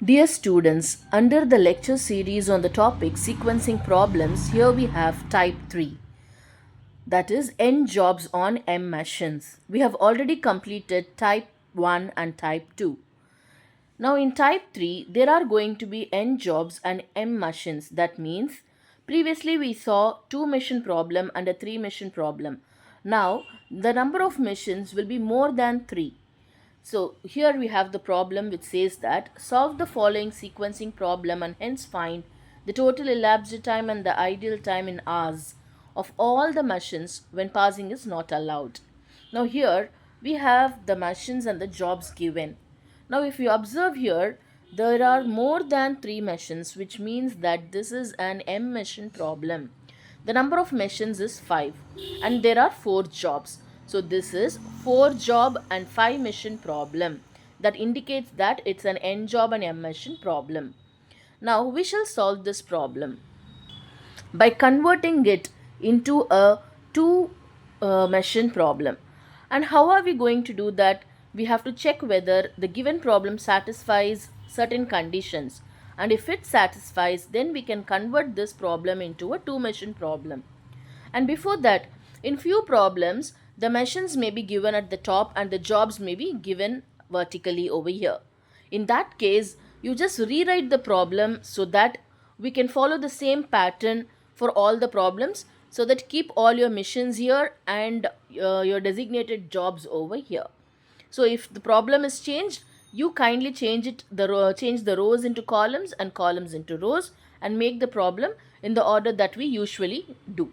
Dear students, under the lecture series on the topic sequencing problems, here we have type 3, that is N jobs on M machines. We have already completed type 1 and type 2. Now in type 3, there are going to be N jobs and M machines. That means previously we saw 2 mission problem and a 3 mission problem. Now the number of missions will be more than 3. So here we have the problem which says that solve the following sequencing problem and hence find the total elapsed time and the ideal time in hours of all the machines when passing is not allowed. Now here we have the machines and the jobs given. Now if you observe here, there are more than 3 machines, which means that this is an M machine problem. The number of machines is 5 and there are 4 jobs. So this is 4 job and 5 mission problem. That indicates that it's an N job and M mission problem. Now we shall solve this problem by converting it into a 2 machine problem. And how are we going to do that? We have to check whether the given problem satisfies certain conditions, and if it satisfies, then we can convert this problem into a 2 machine problem. And before that, in few problems, the machines may be given at the top and the jobs may be given vertically over here. In that case, you just rewrite the problem so that we can follow the same pattern for all the problems, so that keep all your missions here and your designated jobs over here. So if the problem is changed, you kindly change the rows into columns and columns into rows and make the problem in the order that we usually do.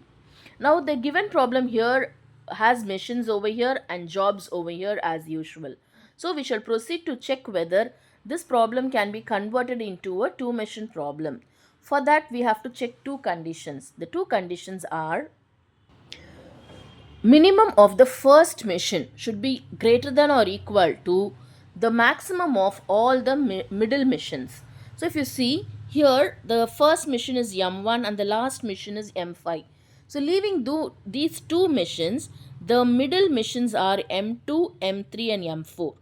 Now the given problem here has missions over here and jobs over here as usual. So we shall proceed to check whether this problem can be converted into a 2 mission problem. For that we have to check two conditions. The two conditions are: minimum of the first mission should be greater than or equal to the maximum of all the middle missions. So if you see here, the first mission is M1 and the last mission is M5. So leaving these two missions, the middle missions are M2, M3 and M4.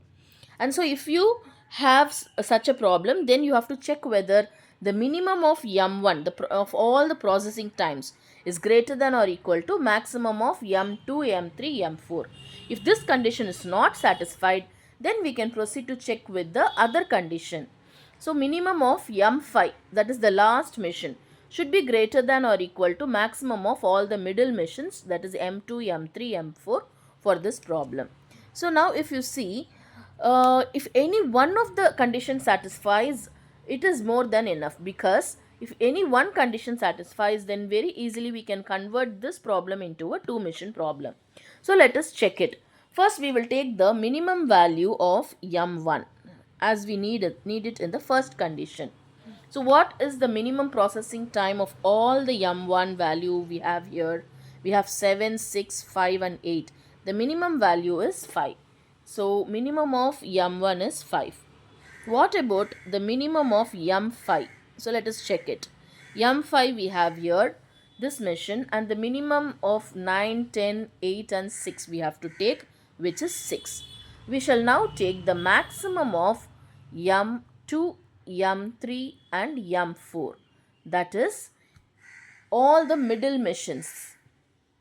And so if you have such a problem, then you have to check whether the minimum of M1, of all the processing times, is greater than or equal to maximum of M2, M3, M4. If this condition is not satisfied, then we can proceed to check with the other condition. So minimum of M5, that is the last mission, should be greater than or equal to maximum of all the middle missions, that is M2, M3, M4 for this problem. So now if you see, if any one of the conditions satisfies, it is more than enough, because if any one condition satisfies, then very easily we can convert this problem into a 2 mission problem. So let us check it. First we will take the minimum value of M1 as we need it in the first condition. So what is the minimum processing time of all the M1 value we have here? We have 7, 6, 5 and 8. The minimum value is 5. So minimum of M1 is 5. What about the minimum of M5? So let us check it. M5 we have here this mission, and the minimum of 9, 10, 8 and 6 we have to take, which is 6. We shall now take the maximum of M2, M3 and M4. That is all the middle missions.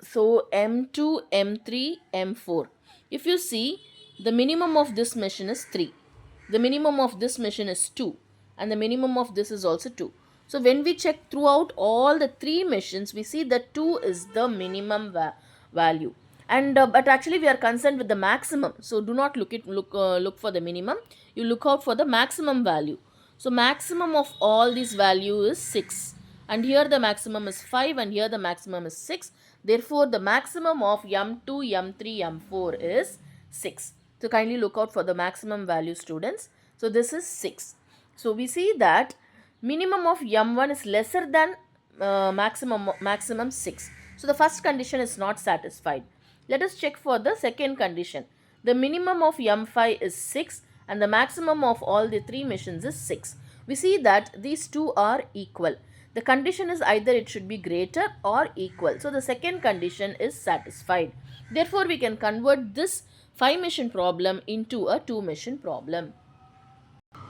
So M2, M3, M4. If you see, the minimum of this mission is 3. The minimum of this mission is 2. And the minimum of this is also 2. So when we check throughout all the 3 missions, we see that 2 is the minimum value. And but actually we are concerned with the maximum. So do not look for the minimum. You look out for the maximum value. So maximum of all these value is 6. And here the maximum is 5 and here the maximum is 6. Therefore, the maximum of M2, M3, M4 is 6. So kindly look out for the maximum value, students. So this is 6. So we see that minimum of M1 is lesser than maximum 6. So the first condition is not satisfied. Let us check for the second condition. The minimum of M5 is 6 and the maximum of all the 3 missions is 6. We see that these two are equal. The condition is either it should be greater or equal. So the second condition is satisfied. Therefore, we can convert this 5 mission problem into a 2 mission problem.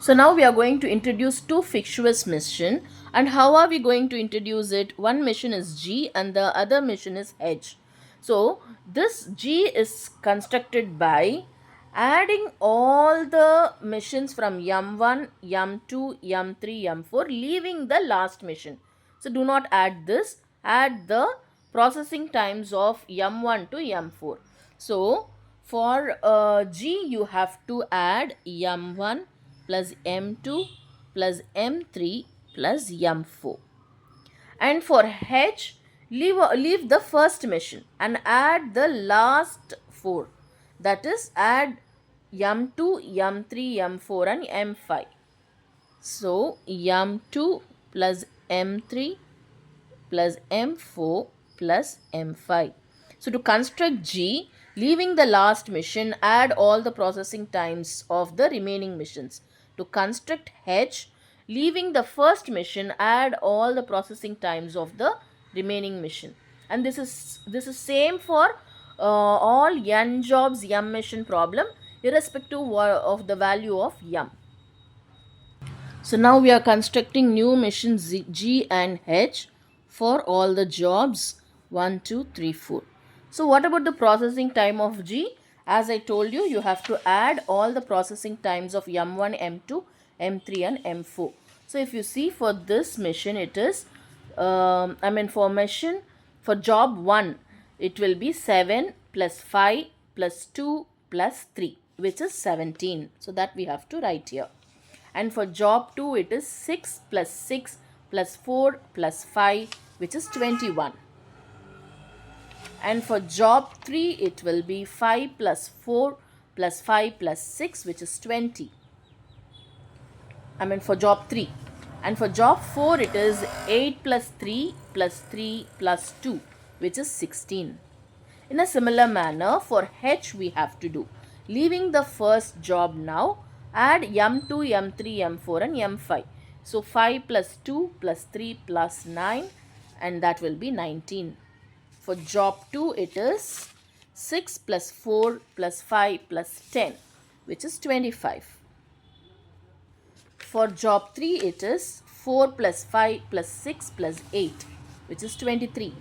So now we are going to introduce two fictitious mission, and how are we going to introduce it? One mission is G and the other mission is H. So this G is constructed by adding all the missions from M1, M2, M3, M4, leaving the last mission. So do not add this, add the processing times of M1 to M4. So for G you have to add M1 plus M2 plus M3 plus M4. And for H, leave the first mission and add the last 4. That is, add M2, M3, M4 and M5. So M2 plus M3 plus M4 plus M5. So to construct G, leaving the last mission, add all the processing times of the remaining missions. To construct H, leaving the first mission, add all the processing times of the remaining mission. And this is same for all n jobs m mission problem, irrespective of the value of m. So now we are constructing new missions G and H for all the jobs 1, 2, 3, 4. So what about the processing time of G? As I told you, you have to add all the processing times of M1, M2, M3 and M4. So if you see for this mission, it is, for mission, for job 1, it will be 7 plus 5 plus 2 plus 3, which is 17. So that we have to write here. And for job 2 it is 6 plus 6 plus 4 plus 5, which is 21. And for job 3 it will be 5 plus 4 plus 5 plus 6, which is 20. For job 3. And for job 4 it is 8 plus 3 plus 3 plus 2, which is 16. In a similar manner, for H we have to do. Leaving the first job now, add M2, M3, M4 and M5. So 5 plus 2 plus 3 plus 9, and that will be 19. For job 2 it is 6 plus 4 plus 5 plus 10, which is 25. For job 3 it is 4 plus 5 plus 6 plus 8, which is 23.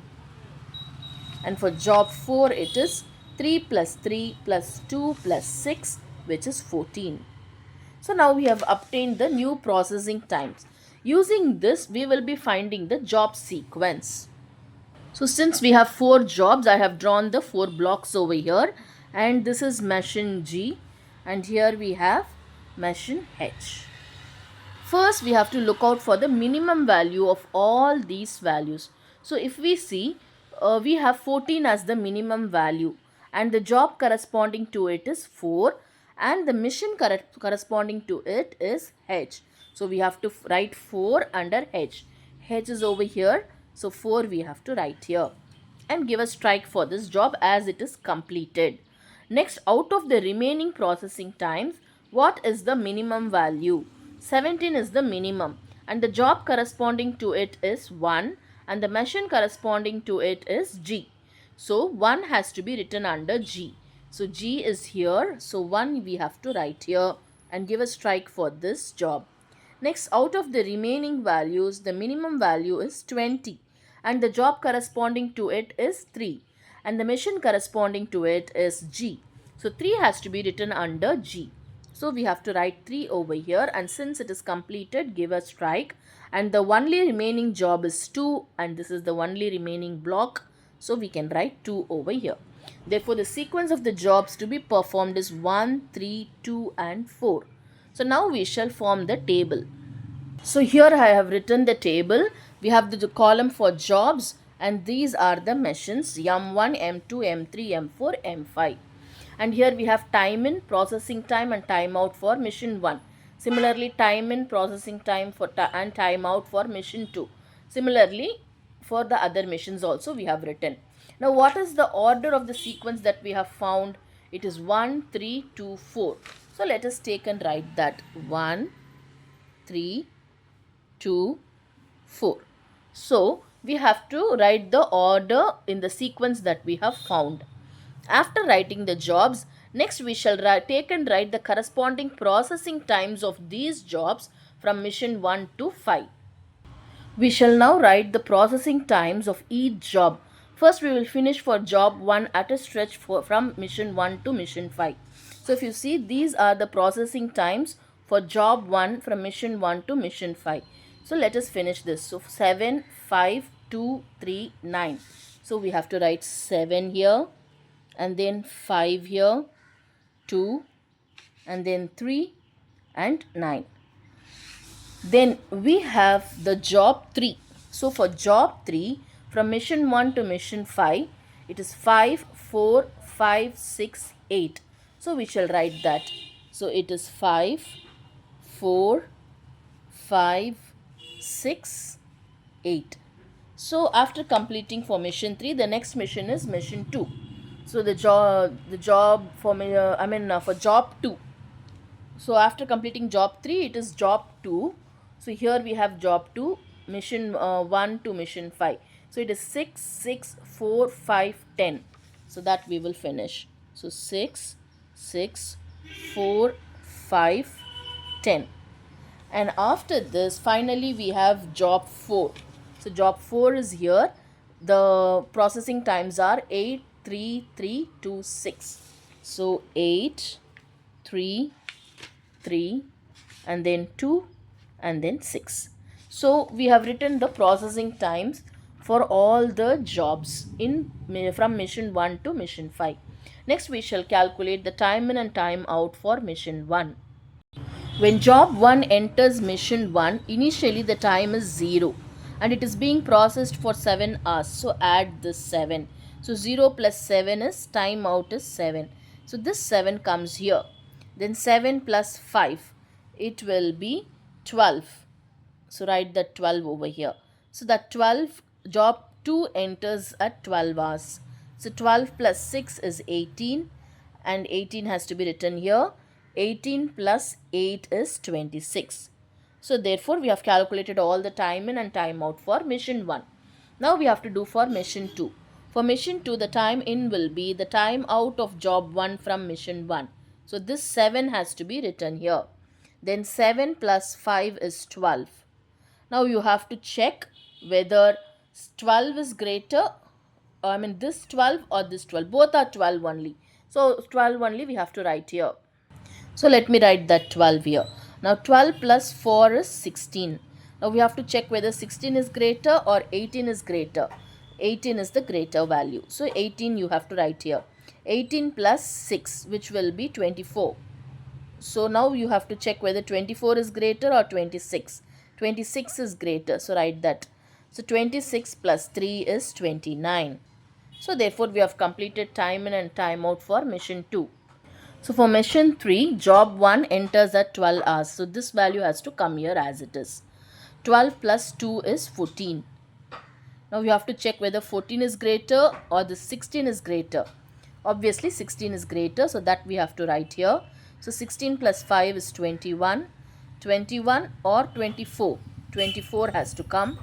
And for job 4 it is 3 plus 3 plus 2 plus 6, which is 14. So now we have obtained the new processing times. Using this, we will be finding the job sequence. So since we have 4 jobs, I have drawn the 4 blocks over here, and this is machine G, and here we have machine H. First, we have to look out for the minimum value of all these values. So if we see, we have 14 as the minimum value, and the job corresponding to it is 4, and the mission corresponding to it is H. So we have to write 4 under H. H is over here, so 4 we have to write here, and give a strike for this job as it is completed. Next, out of the remaining processing times, what is the minimum value? 17 is the minimum, and the job corresponding to it is 1, and the machine corresponding to it is G. So 1 has to be written under G. So G is here, so 1 we have to write here and give a strike for this job. Next, out of the remaining values, the minimum value is 20, and the job corresponding to it is 3, and the machine corresponding to it is G. So 3 has to be written under G. So we have to write 3 over here, and since it is completed, give a strike, and the only remaining job is 2, and this is the only remaining block, so we can write 2 over here. Therefore, the sequence of the jobs to be performed is 1, 3, 2 and 4. So now we shall form the table. So here I have written the table. We have the column for jobs, and these are the missions M1, M2, M3, M4, M5. And here we have time in, processing time and time out for mission 1. Similarly, time in, processing time for and time out for mission 2. Similarly, for the other missions also we have written. Now what is the order of the sequence that we have found? It is 1, 3, 2, 4. So let us take and write that 1, 3, 2, 4. So we have to write the order in the sequence that we have found. After writing the jobs, Next, we shall take and write the corresponding processing times of these jobs from mission 1 to 5. We shall now write the processing times of each job. First, we will finish for job 1 at a stretch from mission 1 to mission 5. So, if you see, these are the processing times for job 1 from mission 1 to mission 5. So, let us finish this. So, 7, 5, 2, 3, 9. So, we have to write 7 here, and then 5 here, 2, and then 3 and 9. Then we have the job 3. So for job 3, from mission 1 to mission 5, it is 5, 4, 5, 6, 8. So we shall write that. So it is 5, 4, 5, 6, 8. So after completing for mission 3, the next mission is mission 2. So the job for me, for job 2. So after completing job 3, it is job 2. So here we have job 2, mission 1 to mission 5. So it is 6, 6, 4, 5, 10. So that we will finish. So 6, 6, 4, 5, 10. And after this, finally we have job 4. So job 4 is here. The processing times are 8, 3, 3, 2, 6. So 8, 3, 3, and then 2, and then 6. So we have written the processing times for all the jobs from mission 1 to mission 5. Next, we shall calculate the time in and time out for mission 1. When job 1 enters mission 1, initially the time is 0 and it is being processed for 7 hours. So add this 7. So 0 plus 7 is, time out is 7. So this 7 comes here. Then 7 plus 5, it will be 12. So write the 12 over here. So that 12, job 2 enters at 12 hours. So 12 plus 6 is 18, and 18 has to be written here. 18 plus 8 is 26. So therefore we have calculated all the time in and time out for mission 1. Now we have to do for mission 2. For mission 2, the time in will be the time out of job 1 from mission 1. So this 7 has to be written here. Then 7 plus 5 is 12. Now you have to check whether 12 is greater, this 12 or this 12. Both are 12 only. So 12 only we have to write here. So let me write that 12 here. Now 12 plus 4 is 16. Now we have to check whether 16 is greater or 18 is greater. 18 is the greater value. So 18 you have to write here. 18 plus 6, which will be 24. So now you have to check whether 24 is greater or 26. 26 is greater. So write that. So 26 plus 3 is 29. So therefore we have completed time in and time out for mission 2. So for mission 3, job 1 enters at 12 hours. So this value has to come here as it is. 12 plus 2 is 14. Now we have to check whether 14 is greater or the 16 is greater. Obviously 16 is greater, so that we have to write here. So 16 plus 5 is 21. 21 or 24. 24 has to come.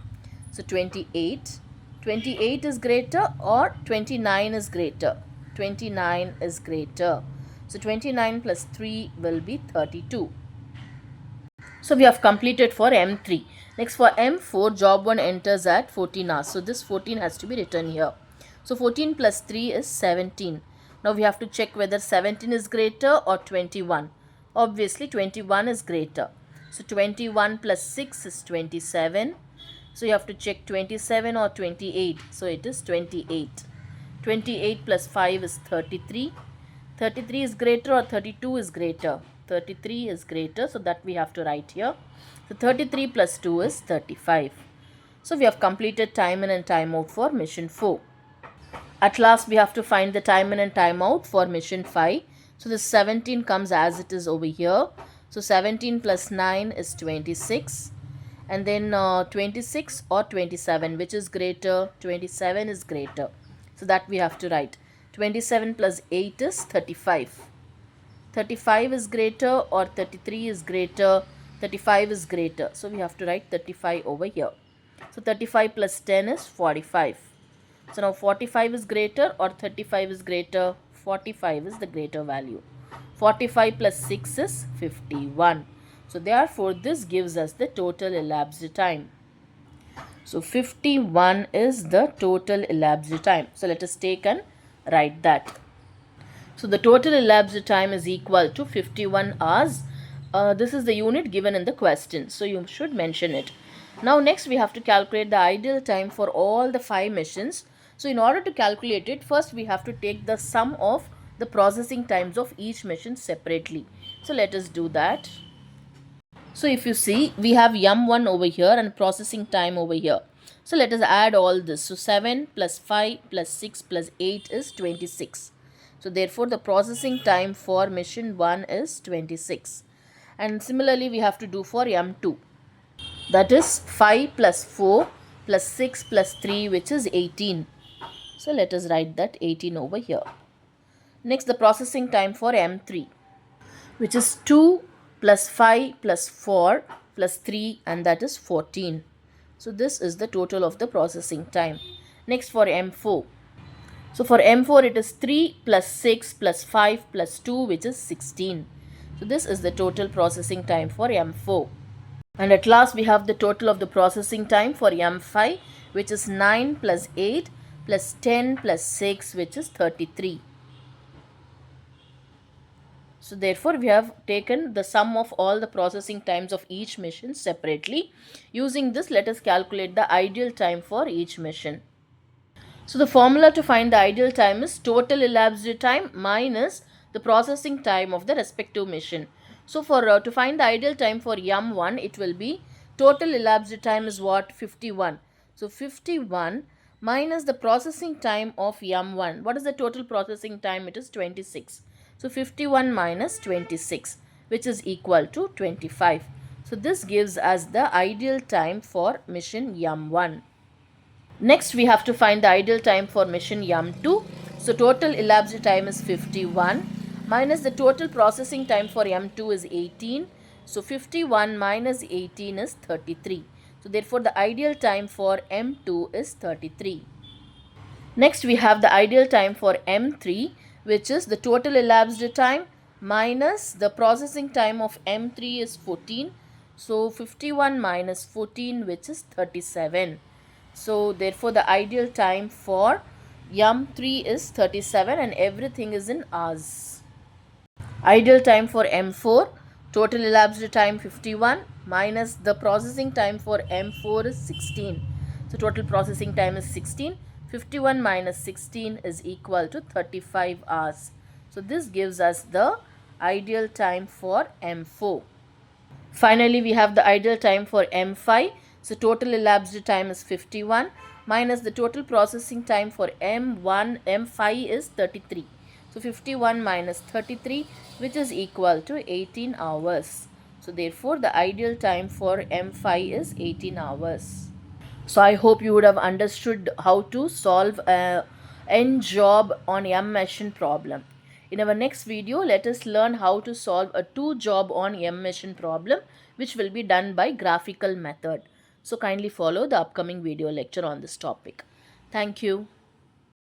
So 28. 28 is greater or 29 is greater. 29 is greater. So 29 plus 3 will be 32. So we have completed for M3. Next for M4, job 1 enters at 14 hours. So this 14 has to be written here. So 14 plus 3 is 17. Now we have to check whether 17 is greater or 21. Obviously 21 is greater. So 21 plus 6 is 27. So you have to check 27 or 28. So it is 28. 28 plus 5 is 33. 33 is greater or 32 is greater? 33 is greater, so that we have to write here. So 33 plus 2 is 35. So we have completed time in and time out for mission 4. At last we have to find the time in and time out for mission 5. So this 17 comes as it is over here. So 17 plus 9 is 26. And then 26 or 27, which is greater? 27 is greater. So that we have to write. 27 plus 8 is 35. 35 is greater or 33 is greater? 35 is greater. So we have to write 35 over here. So 35 plus 10 is 45. So now 45 is greater or 35 is greater? 45 is the greater value. 45 plus 6 is 51. So therefore this gives us the total elapsed time. So 51 is the total elapsed time. So let us take and write that. So the total elapsed time is equal to 51 hours. This is the unit given in the question, so you should mention it. Now next we have to calculate the ideal time for all the 5 missions. So in order to calculate it, first we have to take the sum of the processing times of each mission separately. So let us do that. So if you see, we have M1 over here and processing time over here. So let us add all this. So 7 plus 5 plus 6 plus 8 is 26. So therefore the processing time for mission 1 is 26. And similarly we have to do for M2. That is 5 plus 4 plus 6 plus 3, which is 18. So let us write that 18 over here. Next, the processing time for M3, which is 2 plus 5 plus 4 plus 3, and that is 14. So this is the total of the processing time. Next, for M4. So for M4 it is 3 plus 6 plus 5 plus 2, which is 16. So this is the total processing time for M4. And at last we have the total of the processing time for M5, which is 9 plus 8 plus 10 plus 6, which is 33. So therefore we have taken the sum of all the processing times of each mission separately. Using this, let us calculate the ideal time for each mission. So the formula to find the ideal time is total elapsed time minus the processing time of the respective mission. So for to find the ideal time for M1, it will be total elapsed time is what? 51. So 51 minus the processing time of M1. What is the total processing time? It is 26. So 51 minus 26, which is equal to 25. So this gives us the ideal time for mission M1. Next, we have to find the ideal time for mission M2. So total elapsed time is 51 minus the total processing time for M2 is 18. So 51 minus 18 is 33. So therefore the ideal time for M2 is 33. Next, we have the ideal time for M3, which is the total elapsed time minus the processing time of M3 is 14. So 51 minus 14, which is 37. So therefore the ideal time for M3 is 37 and everything is in hours. Ideal time for M4, total elapsed time 51 minus the processing time for M4 is 16. So total processing time is 16. 51 minus 16 is equal to 35 hours. So this gives us the ideal time for M4. Finally, we have the ideal time for M5. So total elapsed time is 51 minus the total processing time for M5 is 33. So 51 minus 33, which is equal to 18 hours. So therefore the ideal time for M5 is 18 hours. So I hope you would have understood how to solve a end job on M machine problem. In our next video, let us learn how to solve a 2 job on M machine problem, which will be done by graphical method. So kindly follow the upcoming video lecture on this topic. Thank you.